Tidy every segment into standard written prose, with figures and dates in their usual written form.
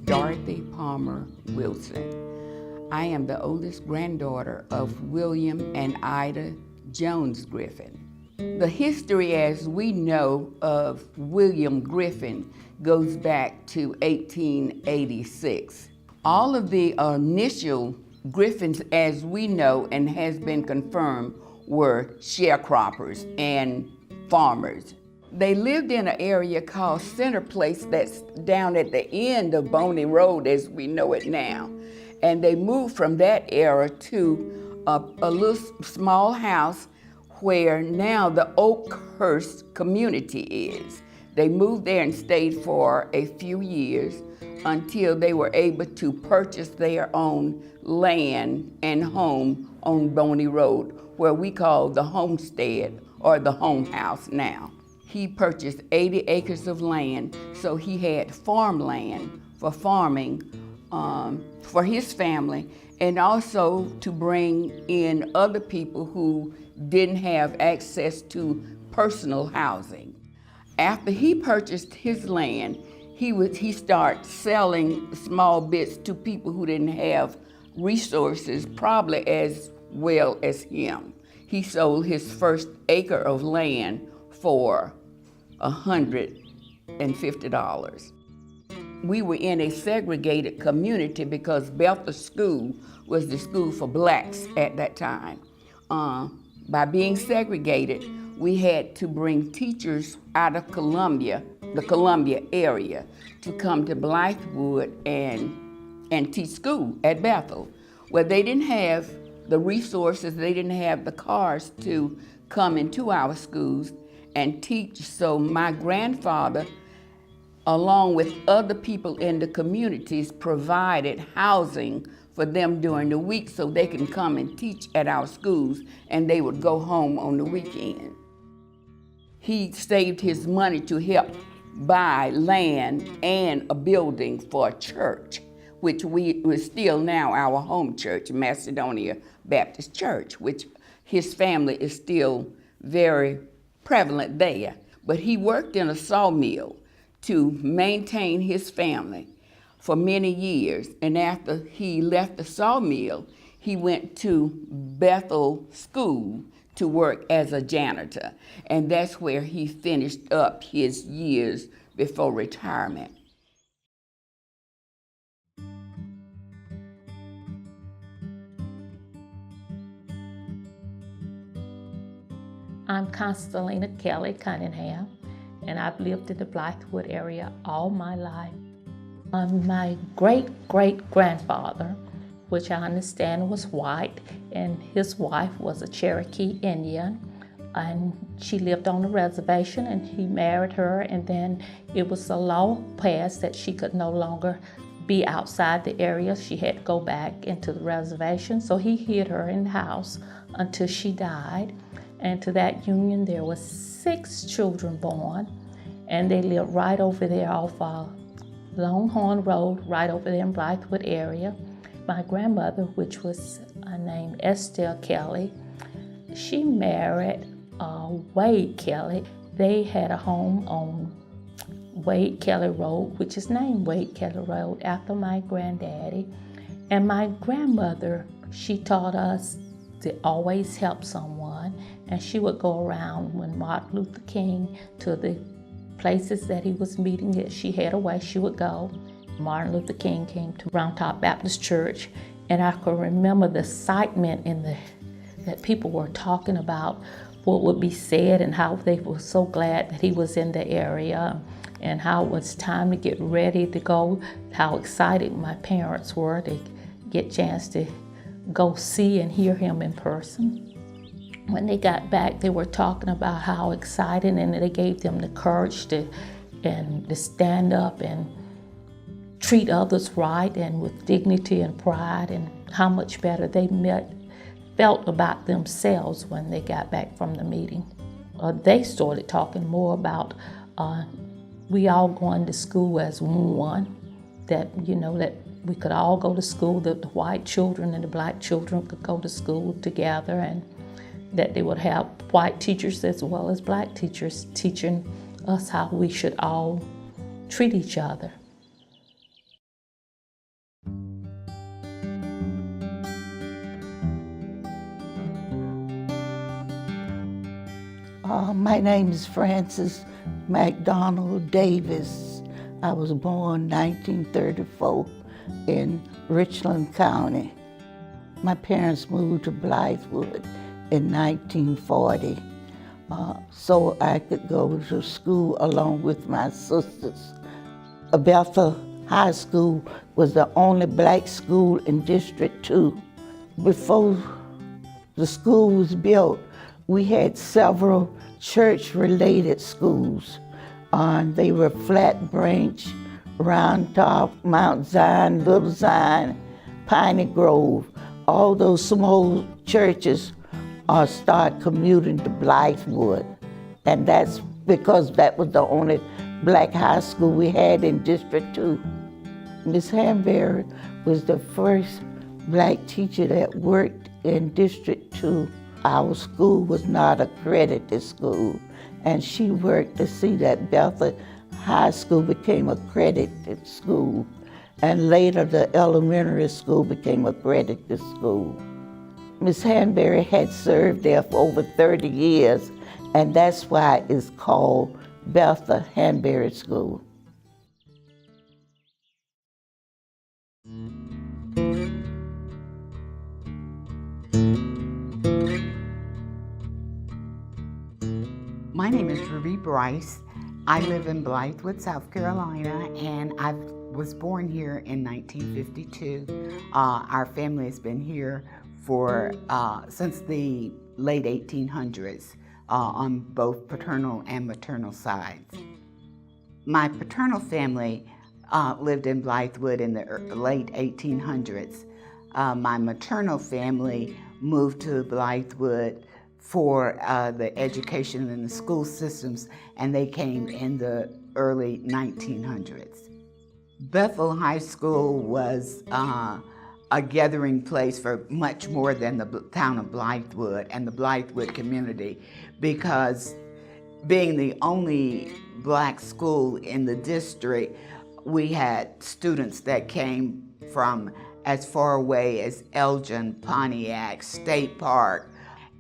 Dorothy Palmer Wilson. I am the oldest granddaughter of William and Ida Jones Griffin. The history as we know of William Griffin goes back to 1886. All of the initial Griffins, as we know and has been confirmed, were sharecroppers and farmers. They lived in an area called Center Place that's down at the end of Boney Road as we know it now. And they moved from that era to a little small house where now the Oakhurst community is. They moved there and stayed for a few years until they were able to purchase their own land and home on Boney Road, where we call the homestead or the home house now. He purchased 80 acres of land, so he had farmland for farming for his family, and also to bring in other people who didn't have access to personal housing. After he purchased his land, he started selling small bits to people who didn't have resources probably as well as him. He sold his first acre of land for $150. We were in a segregated community because Bethel School was the school for blacks at that time. By being segregated, we had to bring teachers out of Columbia, the Columbia area, to come to Blythewood and teach school at Bethel. Well, they didn't have the resources, they didn't have the cars to come into our schools and teach, so my grandfather, along with other people in the communities, provided housing for them during the week so they can come and teach at our schools, and they would go home on the weekend. He saved his money to help buy land and a building for a church, which was still now our home church, Macedonia Baptist Church, which his family is still very prevalent there. But he worked in a sawmill to maintain his family for many years. And after he left the sawmill, he went to Bethel School to work as a janitor. And that's where he finished up his years before retirement. I'm Constalina Kelly Cunningham, and I've lived in the Blythewood area all my life. My great-great-grandfather, which I understand was white, and his wife was a Cherokee Indian, and she lived on the reservation, and he married her, and then it was a law passed that she could no longer be outside the area. She had to go back into the reservation, so he hid her in the house until she died. And to that union, there were 6 children born, and they lived right over there off Longhorn Road, right over there in Blythewood area. My grandmother, which was named Estelle Kelly, she married Wade Kelly. They had a home on Wade Kelly Road, which is named Wade Kelly Road after my granddaddy. And my grandmother, she taught us to always help someone, and she would go around when Martin Luther King to the places that he was meeting that she had away, she would go. Martin Luther King came to Round Top Baptist Church, and I can remember the excitement that people were talking about what would be said and how they were so glad that he was in the area and how it was time to get ready to go, how excited my parents were to get a chance to go see and hear him in person. When they got back, they were talking about how exciting, and they gave them the courage to stand up and treat others right and with dignity and pride, and how much better they felt about themselves when they got back from the meeting. They started talking more about we all going to school as one, that we could all go to school, that the white children and the black children could go to school together, and that they would have white teachers as well as black teachers teaching us how we should all treat each other. My name is Frances McDonald Davis. I was born 1934 in Richland County. My parents moved to Blythewood in 1940 so I could go to school along with my sisters. Bethel High School was the only black school in District 2. Before the school was built, we had several church-related schools. They were Flat Branch, Round Top, Mount Zion, Little Zion, Piney Grove. All those small churches started commuting to Blythewood. And that's because that was the only black high school we had in District 2. Miss Hanbury was the first black teacher that worked in District 2. Our school was not accredited school, and she worked to see that Bethel High School became accredited school, and later the elementary school became accredited school. Miss Hanbury had served there for over 30 years, and that's why it's called Bethel Hanbury School. My name is Ruby Bryce. I live in Blythewood, South Carolina, and I was born here in 1952. Our family has been here for since the late 1800s on both paternal and maternal sides. My paternal family lived in Blythewood in the late 1800s. My maternal family moved to Blythewood for the education and the school systems, and they came in the early 1900s. Bethel High School was a gathering place for much more than the town of Blythewood and the Blythewood community, because being the only black school in the district, we had students that came from as far away as Elgin, Pontiac, State Park,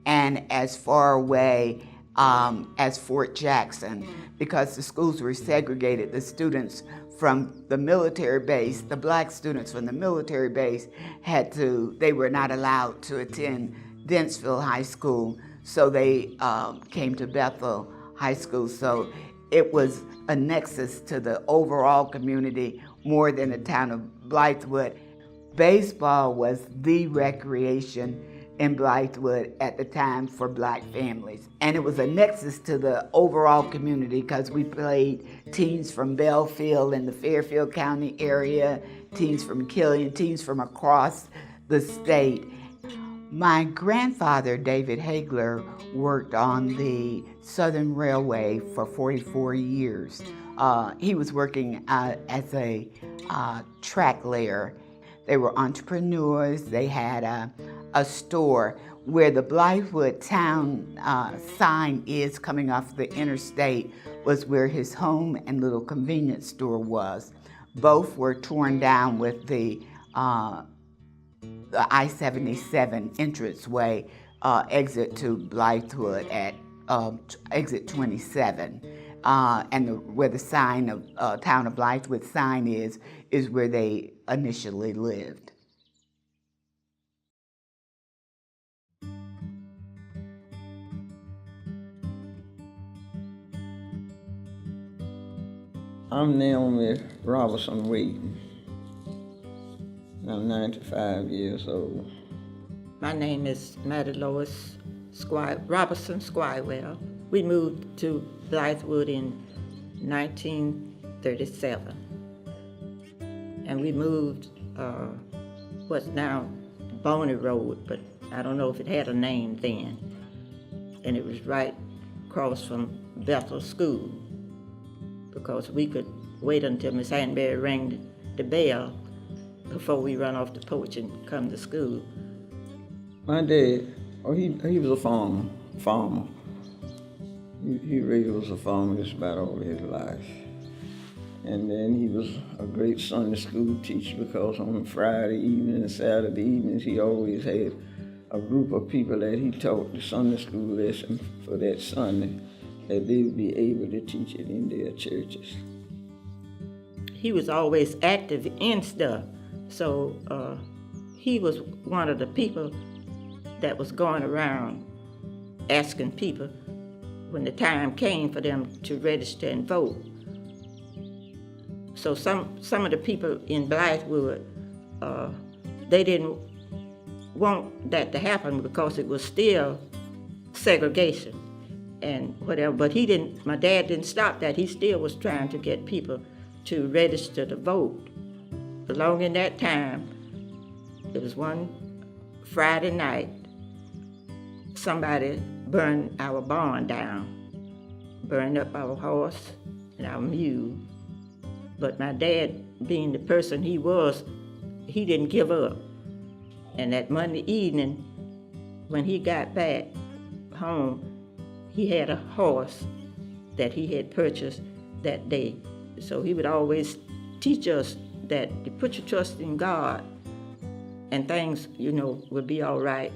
and as far away as Fort Jackson, because the schools were segregated. The students from the military base, the black students from the military base they were not allowed to attend Dentsville High School, so they came to Bethel High School. So it was a nexus to the overall community more than the town of Blythewood. Baseball was the recreation in Blythewood at the time for black families. And it was a nexus to the overall community because we played teams from Belfield in the Fairfield County area, teams from Killian, teams from across the state. My grandfather, David Hagler, worked on the Southern Railway for 44 years. He was working as a track layer. They were entrepreneurs. They had a store where the Blythewood town sign is coming off the interstate was where his home and little convenience store was. Both were torn down with the I-77 entranceway exit to Blythewood at exit 27. And where the sign of Town of Blythewood sign is where they initially lived. I'm Naomi Robertson Wheaton. I'm 95 years old. My name is Mattie Lois Robertson Squirewell. We moved to Blythewood in 1937. And we moved what's now Boney Road, but I don't know if it had a name then. And it was right across from Bethel School, because we could wait until Miss Hanbury rang the bell before we run off the porch and come to school. My dad, he was a farmer. He really was a farmer just about all his life. And then he was a great Sunday school teacher, because on Friday evening and Saturday evenings he always had a group of people that he taught the Sunday school lesson for that Sunday, that they would be able to teach it in their churches. He was always active in stuff, so he was one of the people that was going around asking people when the time came for them to register and vote. So some of the people in Blythewood, they didn't want that to happen because it was still segregation and whatever. But my dad didn't stop that. He still was trying to get people to register to vote. Along in that time, it was one Friday night, somebody burned our barn down, burned up our horse and our mule. But my dad, being the person he was, he didn't give up. And that Monday evening, when he got back home, he had a horse that he had purchased that day. So he would always teach us that you put your trust in God and things, will be all right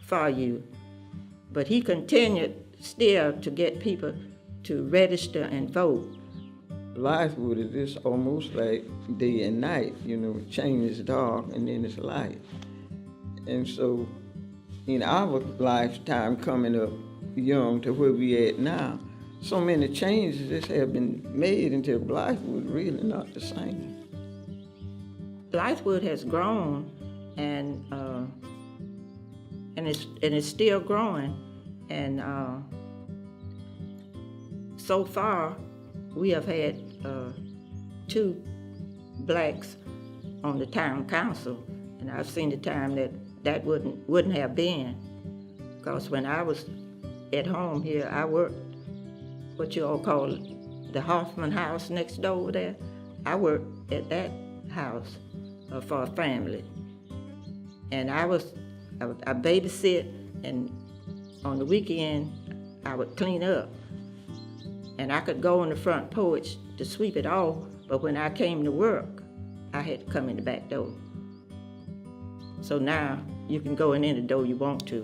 for you. But he continued still to get people to register and vote. Blythewood is just almost like day and night, change is dark and then it's light. And so in our lifetime coming up young to where we at now, so many changes that have been made until Blythewood really not the same. Blythewood has grown and it's still growing. And so far, we have had 2 blacks on the town council, and I've seen the time that wouldn't have been, because when I was at home here, I worked what you all call the Hoffman house next door over there. I worked at that house for a family, and I babysit, and on the weekend I would clean up. And I could go on the front porch to sweep it off, but when I came to work, I had to come in the back door. So now you can go in any door you want to.